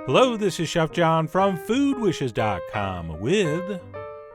Hello, this is Chef John from foodwishes.com with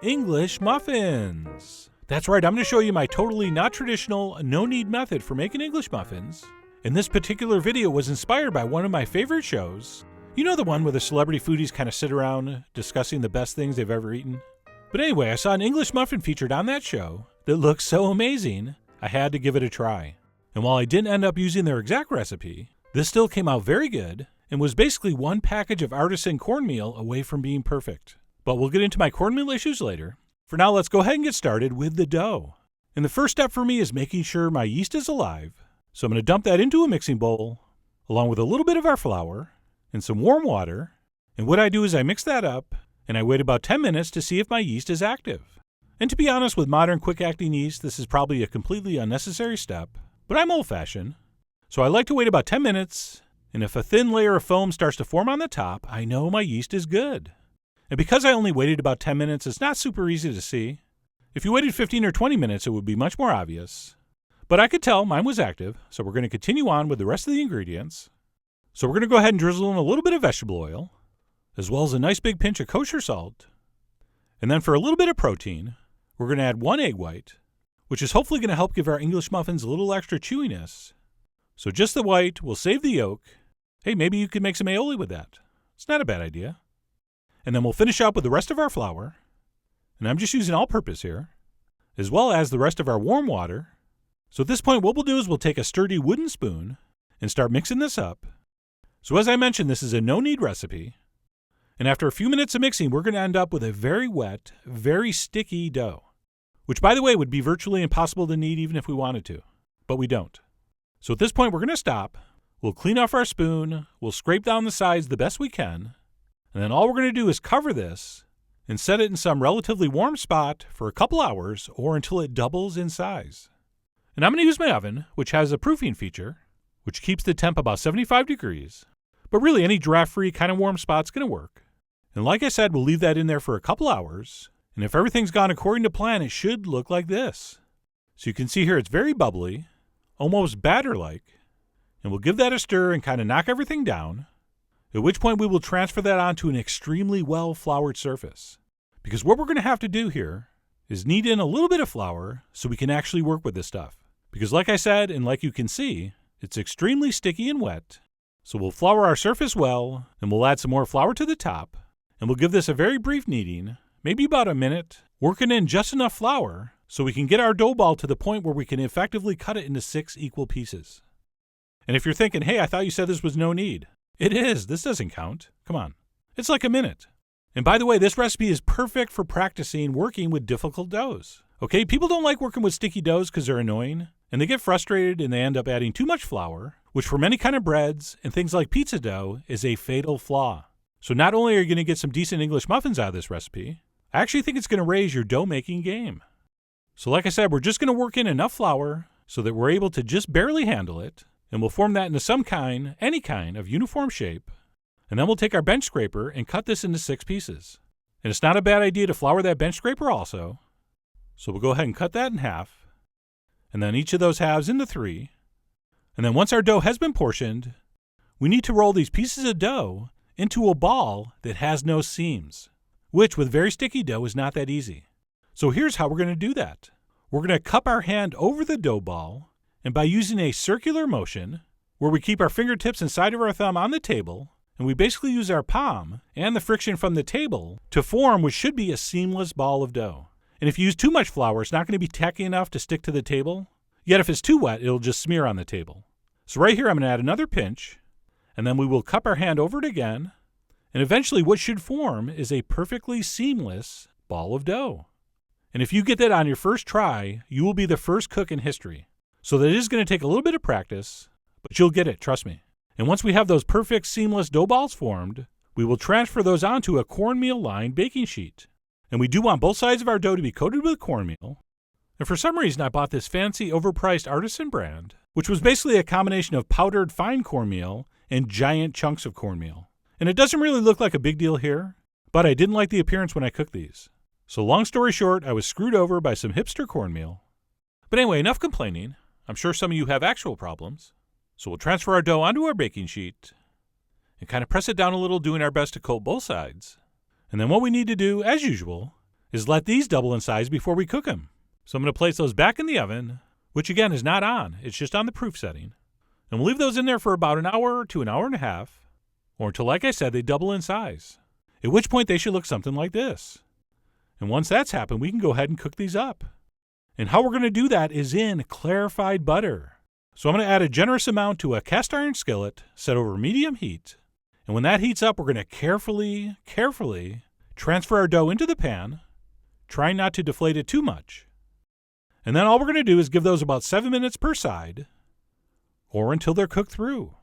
English muffins. That's right, I'm going to show you my totally not traditional, no-knead method for making English muffins. And this particular video was inspired by one of my favorite shows. You know, the one where the celebrity foodies kind of sit around discussing the best things they've ever eaten? But anyway, I saw an English muffin featured on that show that looked so amazing, I had to give it a try. And while I didn't end up using their exact recipe, this still came out very good and was basically one package of artisan cornmeal away from being perfect. But we'll get into my cornmeal issues later. For now, let's go ahead and get started with the dough. And the first step for me is making sure my yeast is alive. So I'm going to dump that into a mixing bowl, along with a little bit of our flour and some warm water. And what I do is I mix that up, and I wait about 10 minutes to see if my yeast is active. And to be honest, with modern quick-acting yeast, this is probably a completely unnecessary step, but I'm old-fashioned. So I like to wait about 10 minutes, and if a thin layer of foam starts to form on the top, I know my yeast is good. And because I only waited about 10 minutes, it's not super easy to see. If you waited 15 or 20 minutes, it would be much more obvious. But I could tell mine was active, so we're going to continue on with the rest of the ingredients. So we're going to go ahead and drizzle in a little bit of vegetable oil, as well as a nice big pinch of kosher salt. And then for a little bit of protein, we're going to add 1 egg white, which is hopefully going to help give our English muffins a little extra chewiness. So just the white, we'll save the yolk. Hey, maybe you could make some aioli with that. It's not a bad idea. And then we'll finish up with the rest of our flour. And I'm just using all-purpose here, as well as the rest of our warm water. So at this point, what we'll do is we'll take a sturdy wooden spoon and start mixing this up. So as I mentioned, this is a no-knead recipe. And after a few minutes of mixing, we're going to end up with a very wet, very sticky dough, which, by the way, would be virtually impossible to knead even if we wanted to, but we don't. So at this point, we're going to stop. We'll clean off our spoon. We'll scrape down the sides the best we can. And then all we're going to do is cover this and set it in some relatively warm spot for a couple hours or until it doubles in size. And I'm going to use my oven, which has a proofing feature, which keeps the temp about 75 degrees. But really, any draft-free kind of warm spot's going to work. And like I said, we'll leave that in there for a couple hours. And if everything's gone according to plan, it should look like this. So you can see here it's very bubbly, almost batter-like. And we'll give that a stir and kind of knock everything down, at which point we will transfer that onto an extremely well-floured surface. Because what we're going to have to do here is knead in a little bit of flour so we can actually work with this stuff. Because like I said, and like you can see, it's extremely sticky and wet. So we'll flour our surface well, and we'll add some more flour to the top, and we'll give this a very brief kneading, maybe about a minute, working in just enough flour so we can get our dough ball to the point where we can effectively cut it into 6 equal pieces. And if you're thinking, hey, I thought you said this was no knead. It is. This doesn't count. Come on. It's like a minute. And by the way, this recipe is perfect for practicing working with difficult doughs. Okay, people don't like working with sticky doughs because they're annoying, and they get frustrated and they end up adding too much flour, which for many kind of breads and things like pizza dough is a fatal flaw. So not only are you going to get some decent English muffins out of this recipe, I actually think it's going to raise your dough making game. So like I said, we're just going to work in enough flour so that we're able to just barely handle it, and we'll form that into any kind of uniform shape. And then we'll take our bench scraper and cut this into 6 pieces. And it's not a bad idea to flour that bench scraper also. So we'll go ahead and cut that in half. And then each of those halves into 3. And then once our dough has been portioned, we need to roll these pieces of dough into a ball that has no seams, which with very sticky dough is not that easy. So here's how we're going to do that. We're going to cup our hand over the dough ball, and by using a circular motion, where we keep our fingertips and side of our thumb on the table, and we basically use our palm and the friction from the table to form what should be a seamless ball of dough. And if you use too much flour, it's not going to be tacky enough to stick to the table. Yet if it's too wet, it'll just smear on the table. So right here, I'm going to add another pinch, and then we will cup our hand over it again, and eventually what should form is a perfectly seamless ball of dough. And if you get that on your first try, you will be the first cook in history. So that is going to take a little bit of practice, but you'll get it, trust me. And once we have those perfect seamless dough balls formed, we will transfer those onto a cornmeal-lined baking sheet. And we do want both sides of our dough to be coated with cornmeal. And for some reason, I bought this fancy, overpriced artisan brand, which was basically a combination of powdered fine cornmeal and giant chunks of cornmeal. And it doesn't really look like a big deal here, but I didn't like the appearance when I cooked these. So long story short, I was screwed over by some hipster cornmeal. But anyway, enough complaining. I'm sure some of you have actual problems. So we'll transfer our dough onto our baking sheet. and kind of press it down a little, doing our best to coat both sides. And then what we need to do, as usual, is let these double in size before we cook them. So I'm going to place those back in the oven, which again is not on, it's just on the proof setting. And we'll leave those in there for about an hour to an hour and a half, or until, like I said, they double in size, at which point they should look something like this. And once that's happened, we can go ahead and cook these up. And how we're going to do that is in clarified butter. So I'm going to add a generous amount to a cast iron skillet set over medium heat. And when that heats up, we're going to carefully transfer our dough into the pan, trying not to deflate it too much. And then all we're going to do is give those about 7 minutes per side, or until they're cooked through.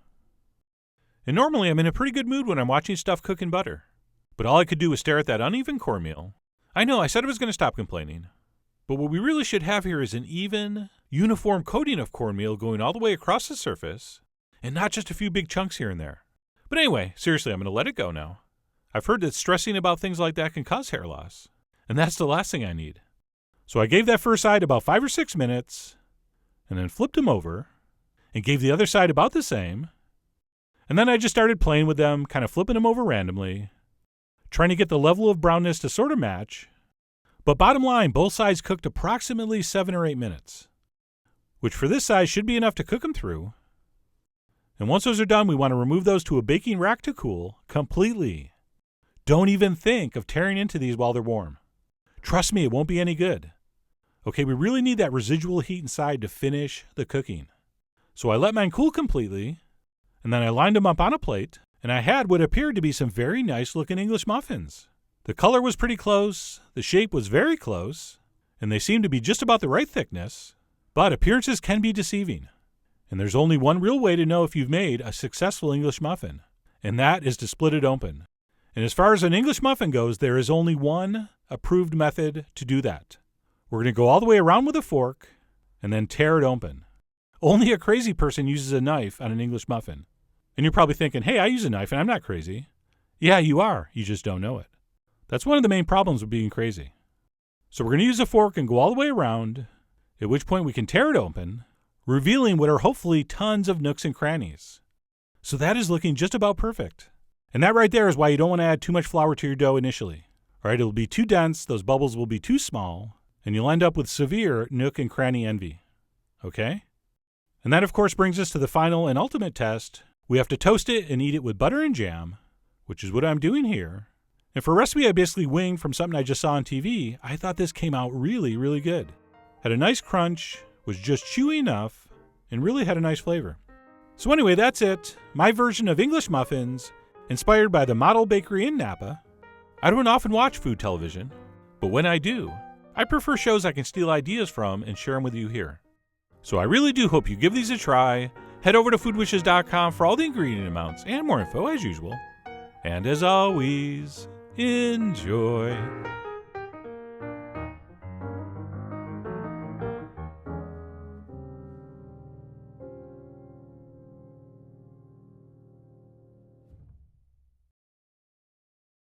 And normally I'm in a pretty good mood when I'm watching stuff cook in butter. But all I could do was stare at that uneven cornmeal. I know, I said I was going to stop complaining. But what we really should have here is an even, uniform coating of cornmeal going all the way across the surface, and not just a few big chunks here and there. But anyway, seriously, I'm going to let it go now. I've heard that stressing about things like that can cause hair loss, and that's the last thing I need. So I gave that first side about 5 or 6 minutes, and then flipped them over, and gave the other side about the same, and then I just started playing with them, kind of flipping them over randomly, trying to get the level of brownness to sort of match. But bottom line, both sides cooked approximately 7 or 8 minutes, which for this size should be enough to cook them through. And once those are done, we want to remove those to a baking rack to cool completely. Don't even think of tearing into these while they're warm. Trust me, it won't be any good. Okay, we really need that residual heat inside to finish the cooking. So I let mine cool completely, and then I lined them up on a plate, and I had what appeared to be some very nice looking English muffins. The color was pretty close, the shape was very close, and they seemed to be just about the right thickness, but appearances can be deceiving. And there's only one real way to know if you've made a successful English muffin, and that is to split it open. And as far as an English muffin goes, there is only one approved method to do that. We're going to go all the way around with a fork and then tear it open. Only a crazy person uses a knife on an English muffin. And you're probably thinking, hey, I use a knife and I'm not crazy. Yeah, you are. You just don't know it. That's one of the main problems with being crazy. So we're going to use a fork and go all the way around, at which point we can tear it open, revealing what are hopefully tons of nooks and crannies. So that is looking just about perfect. And that right there is why you don't want to add too much flour to your dough initially. All right, it'll be too dense, those bubbles will be too small, and you'll end up with severe nook and cranny envy. Okay? And that, of course, brings us to the final and ultimate test. We have to toast it and eat it with butter and jam, which is what I'm doing here. And for a recipe I basically winged from something I just saw on TV, I thought this came out really, really good. Had a nice crunch, was just chewy enough, and really had a nice flavor. So anyway, that's it. My version of English muffins, inspired by the Model Bakery in Napa. I don't often watch food television, but when I do, I prefer shows I can steal ideas from and share them with you here. So I really do hope you give these a try. Head over to foodwishes.com for all the ingredient amounts and more info as usual. And as always, enjoy.